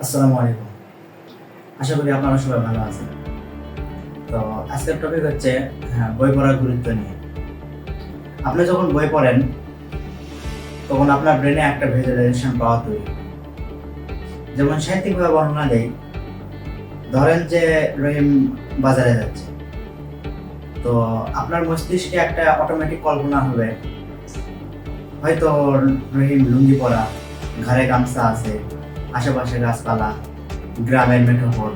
আসসালামু আলাইকুম। আশা করি আপনারা সবাই ভালো আছেন। তো আজকের টপিক হচ্ছে বই পড়ার গুরুত্ব নিয়ে। আপনি যখন বই পড়েন তখন আপনার ব্রেনে একটা ভিজুয়ালাইজেশন পাওয়ার তৈরি হয়। যেমন সাহিত্যিকভাবে বর্ণনা দেই, ধরেন যে রহিম বাজারে যাচ্ছে। তো আপনার মস্তিষ্কে একটা অটোমেটিক কল্পনা হবে, হয়তো রহিম লুঙ্গি পরা, ঘাড়ে গামছা আছে, আশেপাশে গাছপালা, গ্রামের মেঠোপথ,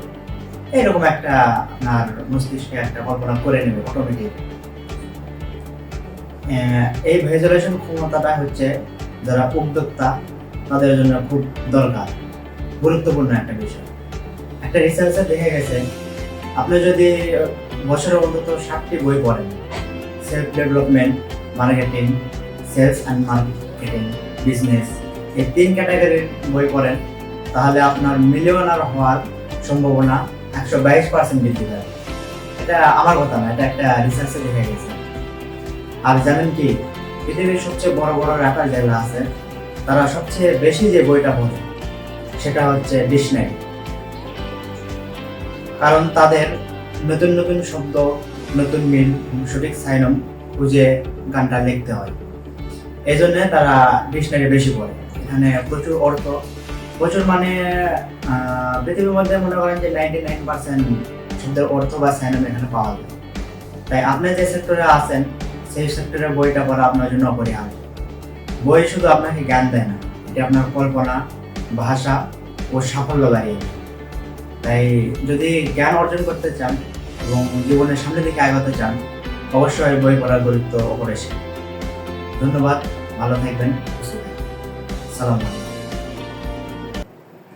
এইরকম একটা আপনার মস্তিষ্কে একটা কল্পনা করে নেবে অটোমেটিক। এই ভিজুয়ালাইজেশন ক্ষমতাটা হচ্ছে যারা উদ্যোক্তা তাদের জন্য খুব দরকার, গুরুত্বপূর্ণ একটা বিষয়। একটা রিসার্চে দেখা গেছে, আপনি যদি বছরে অন্তত 7টি বই পড়েন, self development, marketing, sales and marketing, business, এই 3 ক্যাটাগরির বই পড়েন, তাহলে আপনার মিলিয়নার হওয়ার সম্ভাবনা 122% বৃদ্ধি পাবে। এটা আমার কথা না, এটা একটা রিসার্চে দেখা গেছে। আর জানেন কি, পৃথিবীর সবচেয়ে বড় বড় র্যাপার যারা আছে তারা সবচেয়ে বেশি যে বইটা পড়ে সেটা হচ্ছে ডিকশনারি। কারণ তাদের নতুন নতুন শব্দ, নতুন মিল, সঠিক সাইনম খুঁজে গানটা লিখতে হয়। এই জন্য তারা ডিকশনারি বেশি পড়ে। এখানে প্রচুর অর্থ, প্রচুর মানে পৃথিবীর মধ্যে মনে করেন যে 99% শব্দের অর্থ বা সাইনম এখানে পাওয়া যায়। তাই আপনি যে সেক্টরে আছেন সেই সেক্টরের বইটা পড়া আপনার জন্য অপরিহার্য। বই শুধু আপনাকে জ্ঞান দেয় না, এটা আপনার কল্পনা, ভাষা ও সাফল্য বাড়িয়ে দেয়। তাই যদি জ্ঞান অর্জন করতে চান এবং জীবনের সামনের দিকে আগাতে চান, অবশ্যই বই পড়ার গুরুত্ব অপরিসীম। ধন্যবাদ, ভালো থাকবেন, সুস্থ থাকবেন। সালাম আলাইকুম।